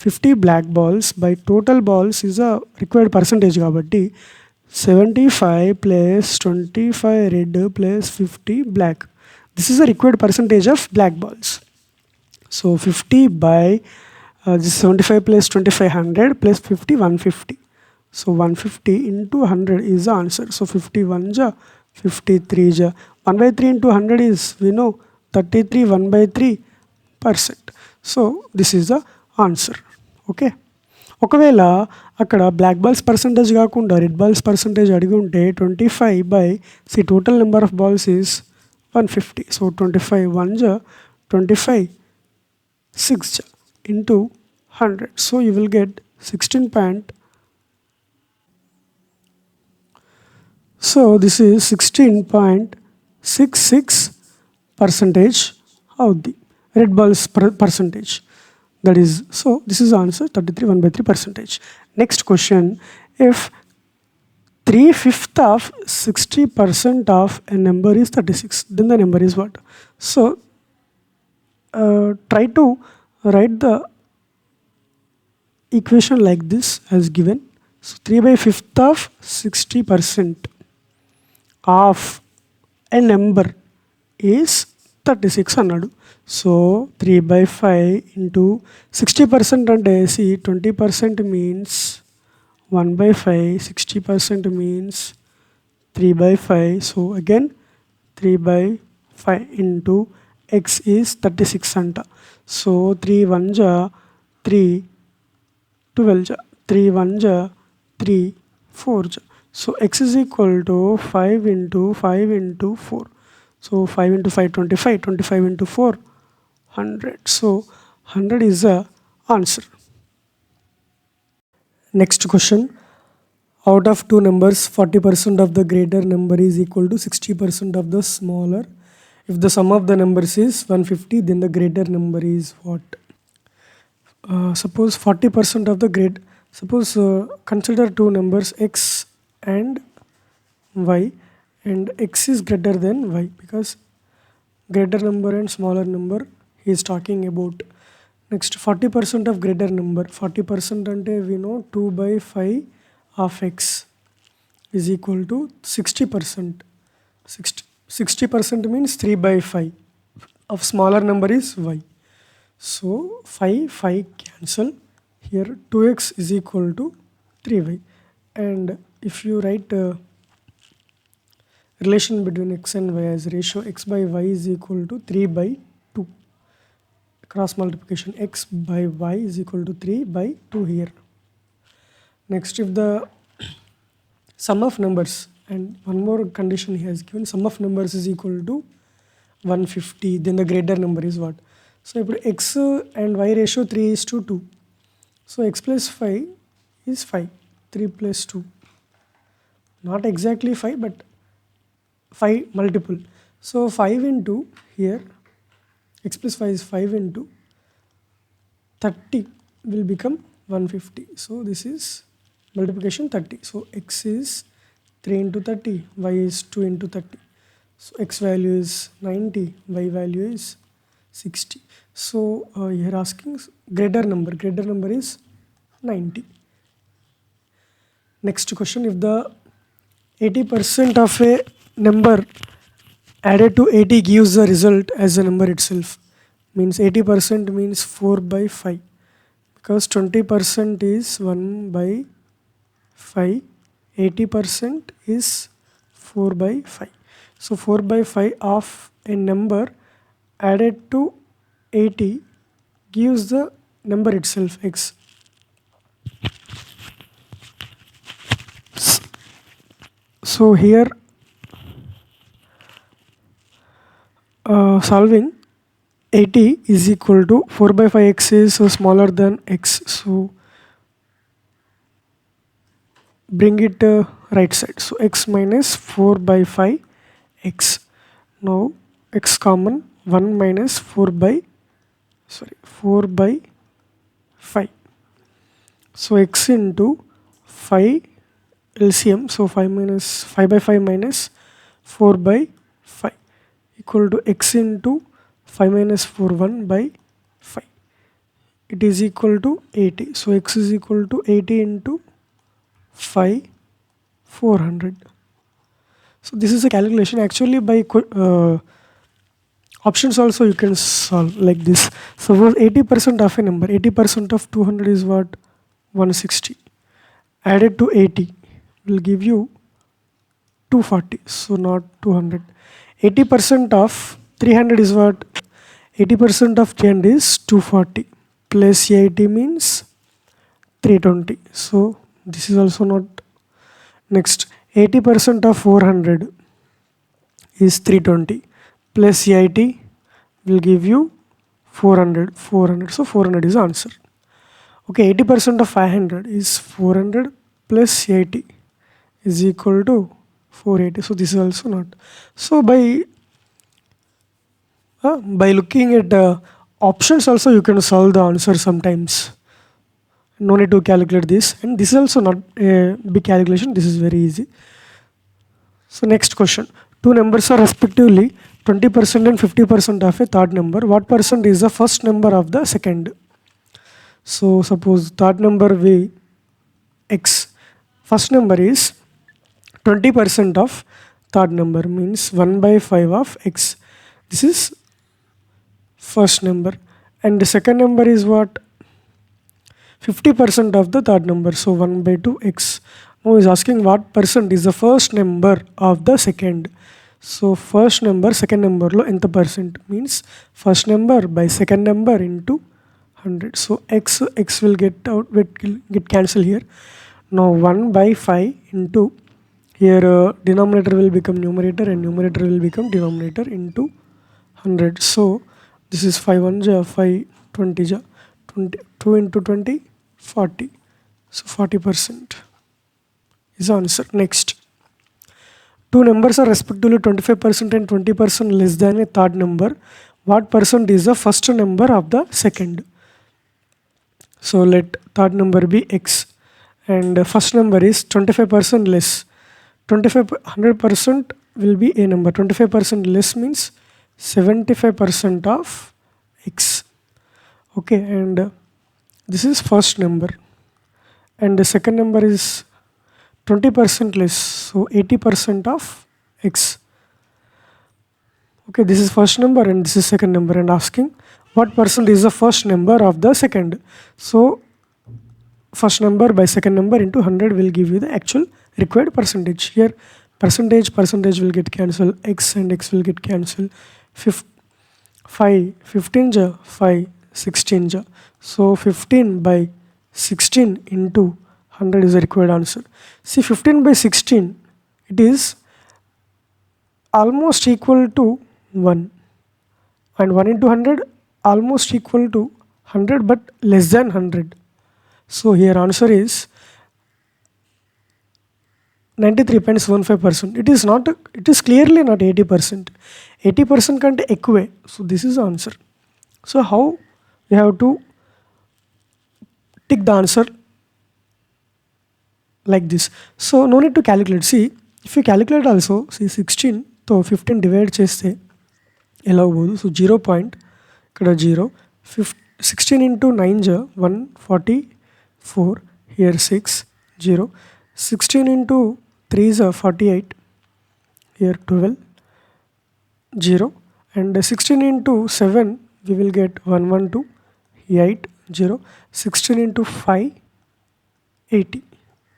Speaker 1: 50 black balls by total balls is a required percentage. కాబట్టి 75 plus 25 red plus 50 black. This is the required percentage of black balls. So 50 by this 75 plus 25 100 plus 50 150. So 150 into 100 is the answer. So 51 ja 53 ja 1/3 into 100 is we know 33 1/3%. So this is the answer. Okay. ఒకవేళ అక్కడ black balls percentage కాకుండా red balls percentage అడిగి ఉంటే 25 by total number of balls is 150. So 25 1 ja 25 6 ja into 100. So you will get 16. So this is 16.6 66 percentage of the red balls percentage. That is, so this is the answer 33 1 by 3 percentage. Next question, if 3/5 of 60% of a number is 36, then the number is what? So try to write the equation like this as given. So 3/5 of 60% of a number is 36 అన్నాడు. So 3/5 into 60% అంటే see 20% means 1/5, 60% means 3/5. So again 3/5 into x is 36 అంట. So 3 1 ja 3, 12 ja 3 1 ja 3, 4 ja. So x is equal to 5 into 5 into 4. So 5 into 5 25, 25 into 4 100. So 100 is the answer. Next question, out of two numbers 40% of the greater number is equal to 60% of the smaller. If the sum of the numbers is 150, then the greater number is what? Suppose 40% of the consider two numbers x and y, and x is greater than y, because greater number and smaller number he is talking about. Next, 40% of greater number, 40% ante we know 2/5 of x is equal to 60%. 60% means 3/5 of smaller number is y. So 5 cancel. Here 2x is equal to 3y. And if you write relation between x and y as ratio x by y is equal to 3/2. Cross multiplication, x by y is equal to 3/2 here. Next, if the sum of numbers, and one more condition he has given, sum of numbers is equal to 150, then the greater number is what? So if x and y ratio 3:2. So x plus 5 is 5. 3 plus 2. Not exactly 5, but 5 multiple. So 5 into here, x plus 5 is 5 into 30 will become 150. So this is multiplication 30. So x is 3 into 30, y is 2 into 30. So x value is 90, y value is 60. So here asking greater number is 90. Next question, if the 80% of a number added to 80 gives the result as the number itself, means 80% means 4/5, because 20% is 1/5, 80% is 4/5. So 4/5 of a number added to 80 gives the number itself x. So here solving 80 is equal to 4/5 x is smaller than x. So bring it right side. So x minus 4/5 x. Now x common, 1 minus 4/5. So x into 5 LCM. So 5/5 minus 4/5 equal to x into 5 minus 4, 1/5. It is equal to 80. So x is equal to 80 into 5, 400. So this is a calculation. Actually by options also you can solve like this. Suppose 80% of a number, 80% of 200 is what? 160. Added to 80 will give you 240. So not 200. 80% of 300 is what? 80% of 300 is 240 plus 80 means 320. So this is also not. Next, 80% of 400 is 320 plus 80 will give you 400. So 400 is the answer. Okay, 80% of 500 is 400 plus 80 is equal to 480. So this is also not. So by looking at options also you can solve the answer sometimes. No need to calculate this, and this is also not a big calculation. This is very easy. So next question. Two numbers are respectively 20% and 50% of a third number. What percent is the first number of the second? So suppose third number v x. First number is 20% of third number, means 1 by 5 of x. This is first number. And the second number is what? 50% of the third number. So 1 by 2 x. Now is asking what percent is the first number of the second. So first number second number lo enta percent, means first number by second number into 100. So x will get cancelled here. Now 1 by 5 into here denominator will become numerator and numerator will become denominator into 100. So this is 5 1 ja 5 20 ja 20, 2 into 20 40. So 40% is the answer. Next, two numbers are respectively 25% and 20% less than a third number. What percent is the first number of the second? So let third number be x and first number is 25% less. 100% will be a number. 25% less means 75% of x. Okay, and this is first number, and the second number is 20% less, so 80% of x. Okay, this is first number and this is second number, and asking what percent is the first number of the second. So first number by second number into 100 will give you the actual required percentage. Here percentage will get cancelled, x and x will get cancelled. 5 15 ja 5 16 ja. So 15 by 16 into 100 is the required answer. See, 15 by 16, it is almost equal to 1, and 1 into 100 almost equal to 100 but less than 100. So here answer is 93.75%. It is clearly not 80%. 80% kante ekkuve. So this is the answer. So how you have to tick the answer like this. So no need to calculate. See, if you calculate also, see 16 to 15 divide cheste ela avvodu. So 0 point ikkada 0. 16 into 9 ja 144, here 6 0. 16 into 3 is 48, here 12 0, and 16 into 7 we will get 112, 8 0. 16 into 5 80.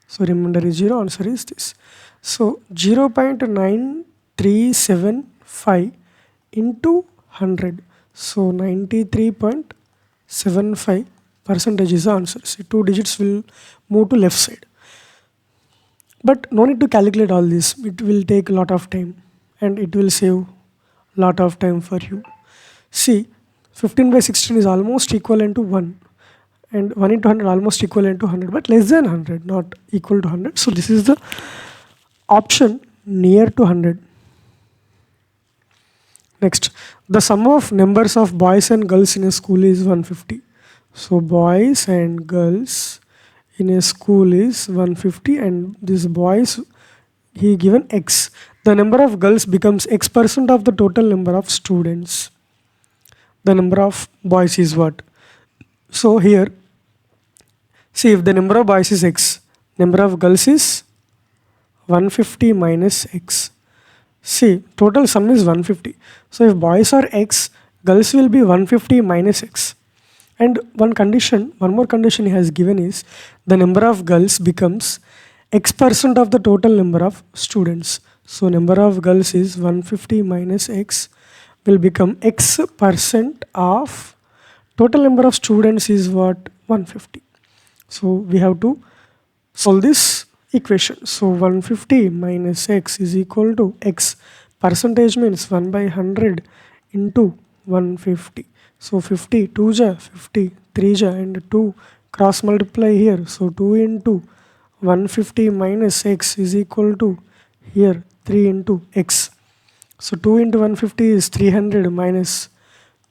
Speaker 1: So remainder is 0. Answer is this. So 0.9375 into 100. So 93.75% is the answer. See, 2 digits will move to left side. But no need to calculate all this. It will take a lot of time and it will save lot of time for you. See, 15 by 16 is almost equivalent to 1, and 1 into 100 almost equivalent to 100, but less than 100, not equal to 100. So this is the option near to 100. Next, the sum of numbers of boys and girls in a school is 150. So boys and girls in a school is 150, and this boys, he given x. The number of girls becomes x% of the total number of students. The number of boys is what? So here, see, if the number of boys is x, number of girls is 150 minus x. See, total sum is 150. So if boys are x, girls will be 150 minus x. And one more condition he has given is the number of girls becomes x% of the total number of students. So number of girls is 150 minus x will become x% of total number of students is what? 150. So we have to solve this equation. So 150 minus x is equal to x. Percentage means 1 by 100 into 150. So 50, 2 ja 50, 3 ja, and 2 cross multiply here. So 2 into 150 minus x is equal to here 3 into x. So 2 into 150 is 300 minus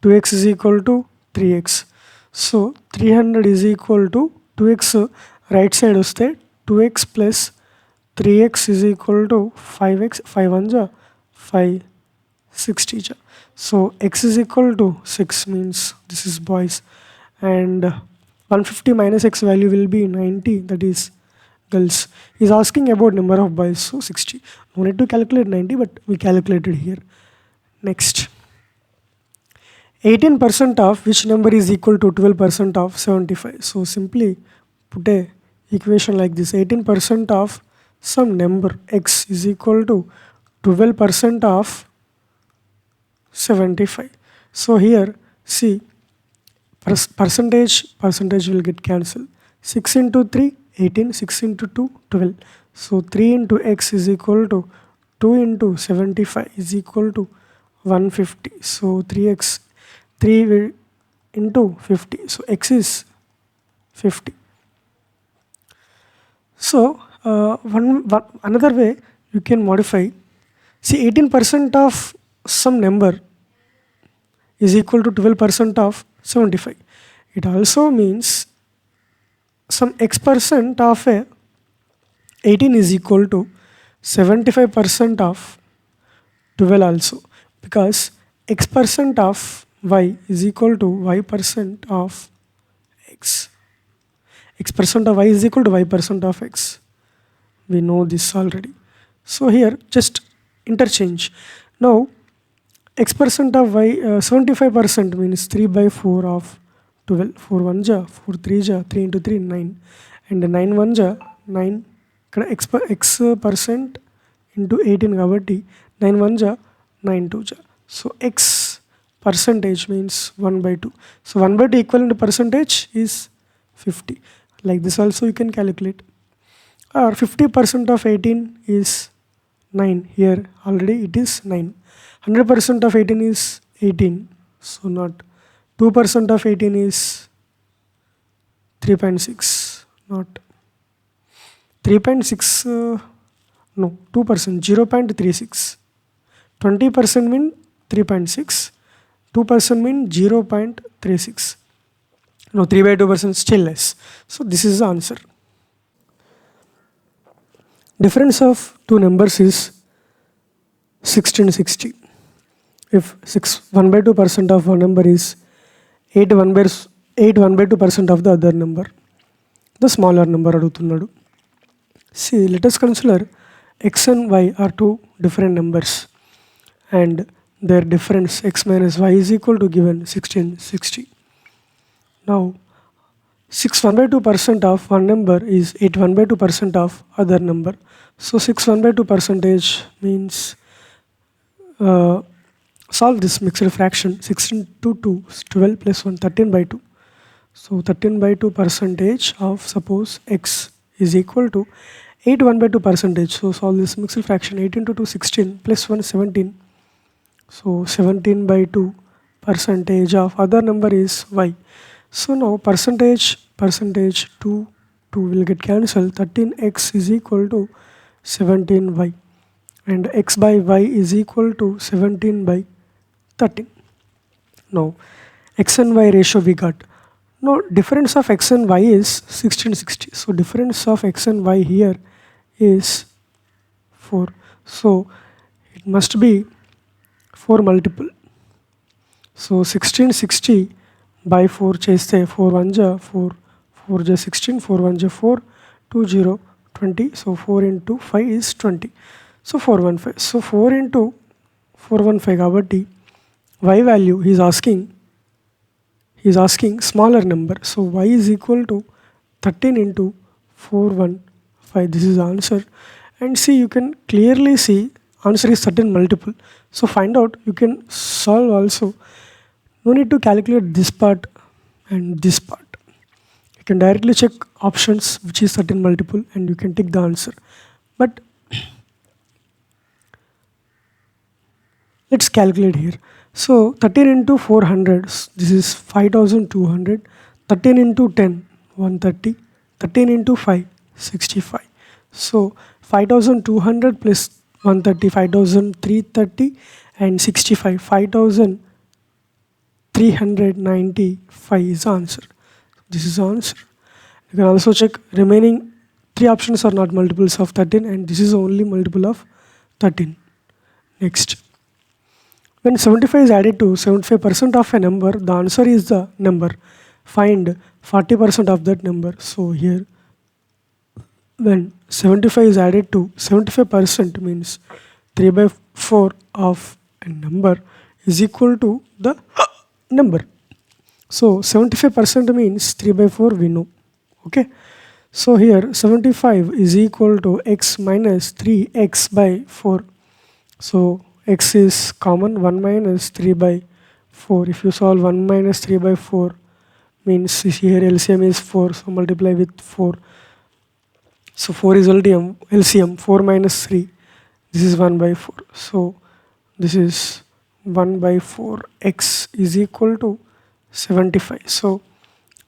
Speaker 1: 2x is equal to 3x. So 300 is equal to 2x right side vaste 2x plus 3x is equal to 5x, 5 1 ja 560 ja. So x is equal to 6 means this is boys, and 150 minus x value will be 90, that is girls. He's asking about number of boys, so 60. No need to calculate 90, but we calculated here. Next, 18% of which number is equal to 12% of 75? So simply put a equation like this: 18% of some number x is equal to 12% of 75. So here see, percentage will get cancelled. 6 into 3 18, 6 into 2 12. So 3 into x is equal to 2 into 75 is equal to 150. So 3x 3 into 50, so x is 50. So another way you can modify, see 18% of some number is equal to 12% of 75. It also means some x% of a 18 is equal to 75% of 12 also, because x% of y is equal to y% of x. X% of y is equal to y% of x. We know this already. So here just interchange. Now x% of y, 75% means 3 by 4 of 12. 4 1 ja, 4 3 ja, 3 into 3 9, and 9 1 ja 9. x% into 18 kabatti 9 1 ja 9 2 ja. So x percentage means 1 by 2. So 1 by 2 equivalent percentage is 50. Like this also you can calculate. Or 50% of 18 is 9. Here already it is 9. 100% of 18 is 18. So not. 2% of 18 is 3.6. Not 3.6. No, 2%, 0.36. 20% mean 3.6. 2% mean 0.36. No, 3 by 2% still less. So this is the answer. Difference of two numbers is 1660. If 1 by 2% of one number is 8 1 by 2% of the other number, the smaller number adugutunnadu. See, let us consider x and y are two different numbers, and their difference x minus y is equal to given 1660. Now 6 1 by 2% of one number is 8 1 by 2% of other number. So 6 1 by 2 percentage means solve this mixed fraction. 16 to 2 is 12 plus 1, 13 by 2. So 13 by 2 percentage of suppose x is equal to 8 1 by 2 percentage. So solve this mixed fraction. 18 to 2 16 plus 1 17. So 17 by 2 percentage of other number is y. So now percentage 2 will get cancelled. 13x is equal to 17y, and x by y is equal to 17 by 13. Now x and y ratio we got. Now difference of x and y is 1660. So difference of x and y here is 4. So it must be 4 multiple. So 1660 by 4 cheste 4 1 ja 4, 4 ja 16, 4 1 ja 4, 2 0 20. So 4 into 5 is 20. So 415. So 4 into 415 kabatti y value he is asking smaller number. So y is equal to 13 into 415. This is the answer. And see, you can clearly see answer is 13 multiple. So find out, you can solve also. No need to calculate this part and this part. You can directly check options which is 13 multiple and you can take the answer. But let's calculate here. So 13 into 400, this is 5200. 13 into 10, 130. 13 into 5, 65. So 5200 plus 130, 5330 and 65. 5395 is the answer. This is the answer. You can also check remaining 3 options are not multiples of 13 and this is only multiple of 13. Next. When 75 is added to 75% of a number, the answer is the number. Find 40% of that number. So here, when 75 is added to 75% means 3 by 4 of a number is equal to the number. So 75% means 3 by 4 we know. Okay. So here 75 is equal to x minus 3x by 4. So x is common, 1 minus 3 by 4. If you solve 1 minus 3 by 4 means here LCM is 4, so multiply with 4. So 4 is LCM, 4 minus 3, this is 1 by 4. So this is 1 by 4, x is equal to 75. So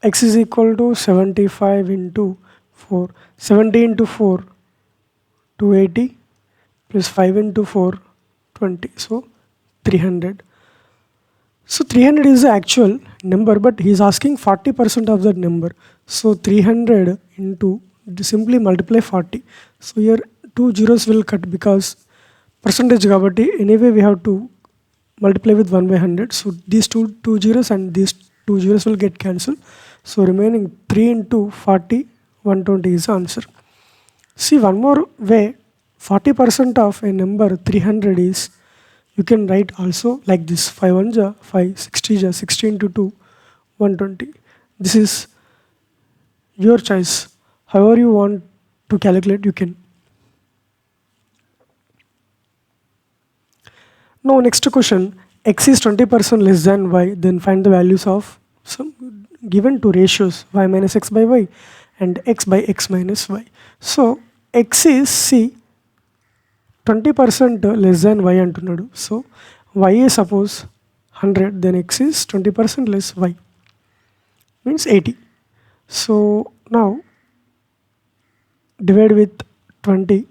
Speaker 1: x is equal to 75 into 4. 70 into 4, 280 plus 5 into 4, 20. So 300. So 300 is the actual number, but he is asking 40% of that number. So 300 into, simply multiply 40. So here 2 zeros will cut because percentage kabatti anyway we have to multiply with 1 by 100. So these two zeros and these 2 zeros will get cancelled. So remaining 3 into 40, 120 is the answer. See, one more way, 40% of a number 300 is, you can write also like this, 5 1 ja 5, 60 ja 60 into 2, 120. This is your choice. However you want to calculate, you can. Now next question, x is 20% less than y, then find the values of some given two ratios, y minus x by y and x by x minus y. So x is, see, 20% less than y antunnadu. So y is suppose 100, then x is 20% less y, means 80. So now divide with 20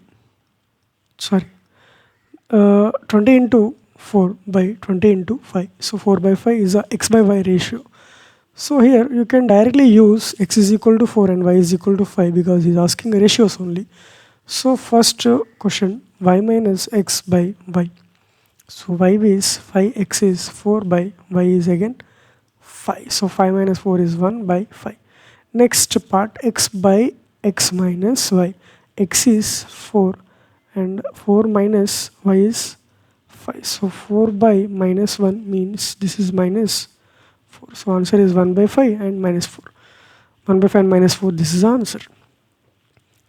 Speaker 1: into 4 by 20 into 5. So 4 by 5 is a x by y ratio. So here you can directly use x is equal to 4 and y is equal to 5 because he is asking ratios only. So first question, y minus x by y. So y is 5, x is 4 by y is again 5. So 5 minus 4 is 1 by 5. Next part, x by x minus y. X is 4 and 4 minus y is 5. So 4 by minus 1 means this is minus 4. So answer is 1 by 5 and minus 4. 1 by 5 and minus 4, this is the answer.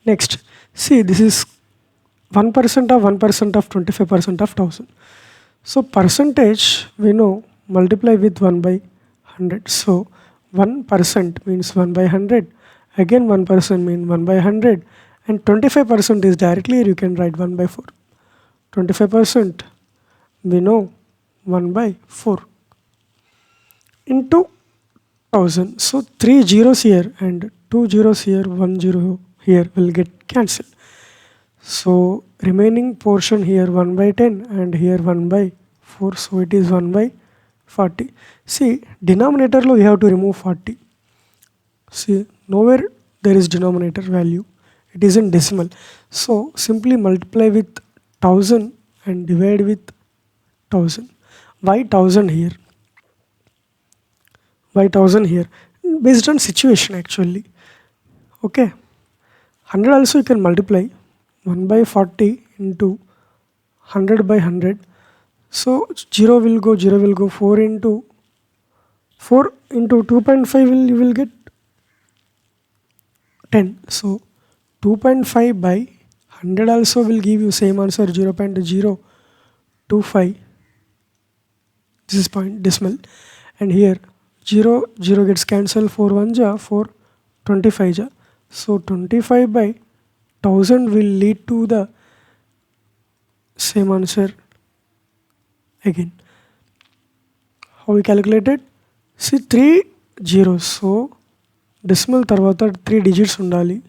Speaker 1: Next, see, this is 1% of 1% of 25% of 1000. So percentage we know multiply with 1 by 100. So 1% means 1 by 100. Again 1% means 1 by 100. And 25% is directly you can write 1 by 4. 25% we know 1 by 4 into 1000. So 3 zeros here and 2 zeros here, 1 zero here will get cancelled. So remaining portion here 1 by 10 and here 1 by 4. So it is 1 by 40. See, denominator lo you have to remove 40. See, nowhere there is denominator value. It is in decimal. So simply multiply with 1000 and divide with 1000. Why 1000 here? Why 1000 here? Based on situation actually. Okay. 100 also you can multiply. 1 by 40 into 100 by 100. So 0 will go, 0 will go. 4 into 2.5 you will get 10. So 2.5 by 100 also will give you same answer, 0.025. This is point decimal. And here 0 gets cancelled, 4 1 ja 4, 25 ja. So 25 by 1000 will lead to the same answer again. How we calculated? See, 3 zeros. So decimal tarvata 3 digits undali.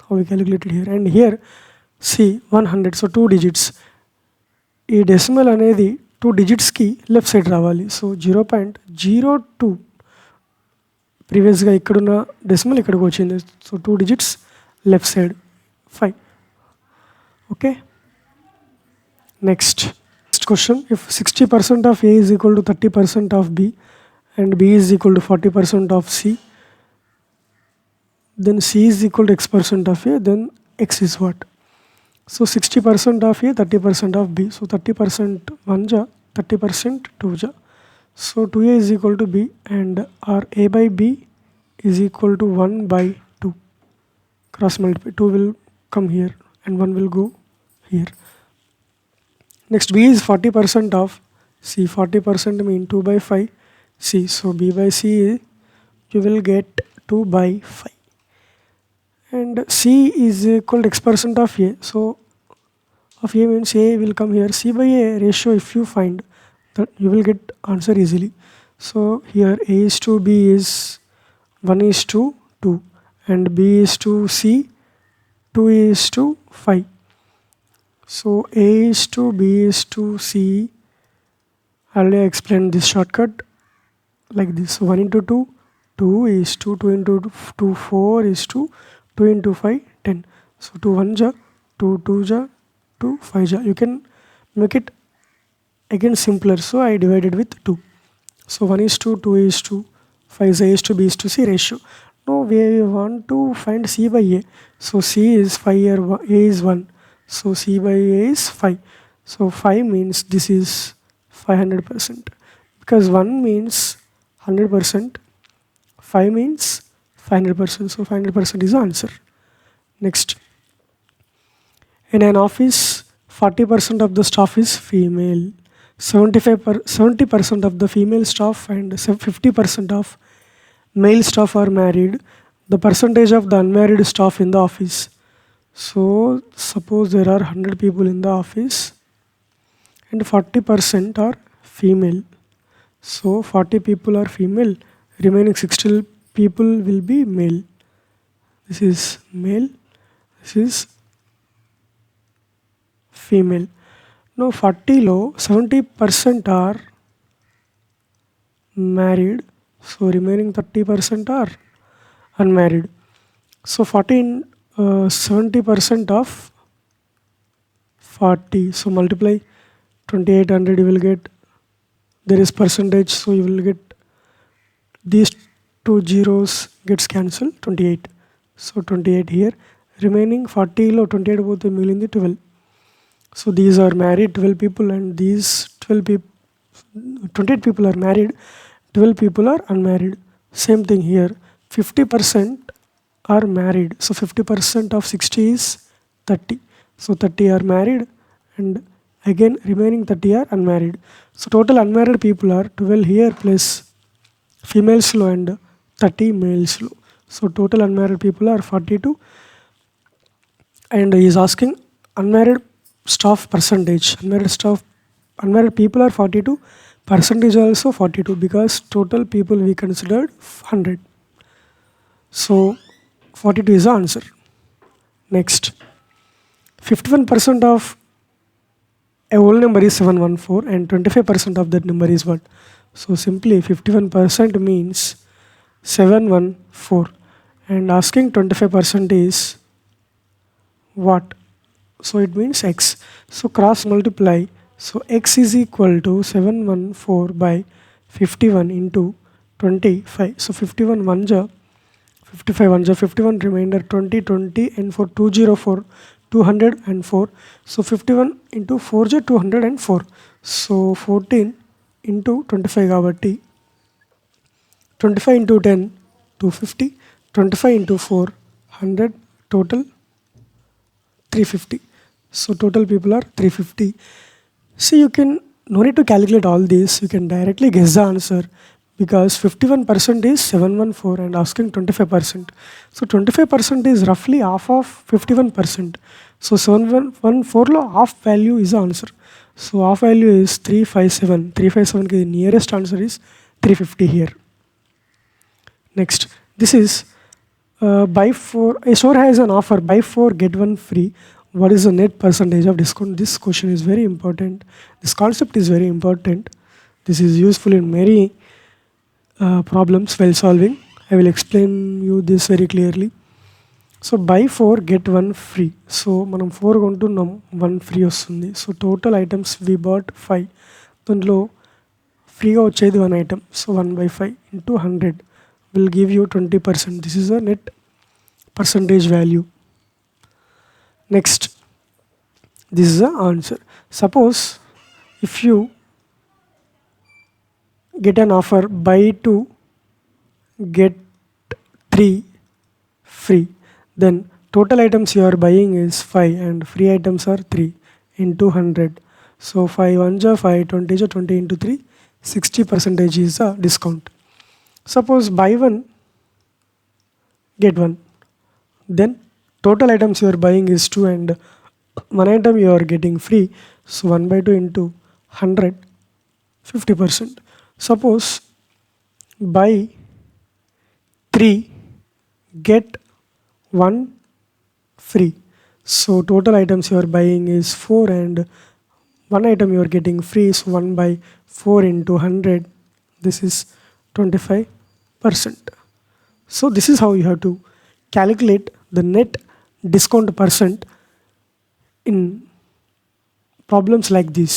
Speaker 1: How we calculated here. And here see 100. So 2 digits. ఈ decimal అనేది 2 డిజిట్స్కి left side రావాలి. So 0.02 ప్రీవియస్గా ఇక్కడున్న decimal ఇక్కడికి వచ్చింది. So 2 digits left side 5. Okay, next question. If 60% of A is equal to 30% of B and B is equal to 40% of C, then C is equal to X% of A, then X is what? So 60% of A, 30% of B. So 30% 1 ja, 30% 2 ja. So 2A is equal to B and our A by B is equal to 1 by 2. Cross multiply. 2 will come here and 1 will go here. Next, B is 40% of C. 40% mean 2 by 5 C. So B by C you will get 2 by 5. And C is equal to X% of A. So of A means A will come here. C by A ratio, if you find that, you will get answer easily. So here A is to B is 1 is to 2 and B is to C 2 is to 5. So A is to B is to C. Already I explained this shortcut like this. So 1 into 2, 2 is to 2 into 2, 4 is to 2 into 5, 10. So 2 1 ja, 2 2 ja, 2 5 ja. You can make it again simpler. So I divided with 2. So 1 is to 2 is to 5 is A is to B is to C ratio. Now we want to find C by A. So C is 5 here, A is 1. So C by A is 5. So 5 means this is 500%. Because 1 means 100%, 5 means 500%. So 500% is the answer. Next. In an office, 40% of the staff is female. 70% of the female staff and 50% of male staff are married. The percentage of the unmarried staff in the office. So suppose there are 100 people in the office and 40% are female. So 40 people are female, remaining 60 people will be male. This is male, this is female. Now 40 low, 70% are married, so remaining 30% are unmarried. So 70% of 40, so multiply 2800, you will get, there is percentage, so you will get these 2 zeros gets cancelled, 28. So 28 here, remaining 40 lo 28 both milindi 12. So these are married 12 people and these 28 people are married, 12 people are unmarried. Same thing here, 50% are married. So 50% of 60 is 30. So 30 are married and again remaining 30 are unmarried. So total unmarried people are 12 here plus females low and 30 males low. So total unmarried people are 42. And he is asking unmarried staff percentage. Unmarried people are 42. Percentage also 42 because total people we considered 100. So 42 is the answer. Next, 51% of a whole number is 714 and 25% of that number is what? So simply 51% means 714 and asking 25% is what? So it means X. So cross multiply. So X is equal to 714 by 51 into 25. So 51 1 ja, 55 1 ja, 51 remainder 20 20 and for 204 204. So 51 into 4 ja 204. So 14 into 25 kabatti 25 into 10 250, 25 into 4 100, total 350. So total people are 350. See, you can no need to calculate all this, you can directly guess the answer because 51% is 714 and asking 25%. So 25% is roughly half of 51%. So 714 lo half value is the answer. So half value is 357. 357 ki the nearest answer is 350 here. Next, this is buy 4. A store has an offer, buy 4 get 1 free. what is the net percentage of discount? This question is very important. This concept is very important. This is useful in many problems while solving. I will explain you this very clearly. So buy 4 get 1 free. So మనం 4 కొంటున్నాం 1 free వస్తుంది. So total items we bought 5. దాంట్లో ఫ్రీగా వచ్చేది 1 item. So 1/5 into 100 will give you 20%. This is a net percentage value. Next, this is the answer. Suppose if you get an offer buy 2 get 3 free, then total items you are buying is 5 and free items are 3 into 100. So 5 1 ja 5, 20 ja 20 into 3, 60% is the discount. Suppose buy 1 get 1, then total items you are buying is 2 and 1 item you are getting free. So 1/2 into 100, 50%. Suppose buy 3 get 1 free. So total items you are buying is 4 and 1 item you are getting free. So 1/4 into 100, this is 25%. So this is how you have to calculate the net discount percent in problems like this.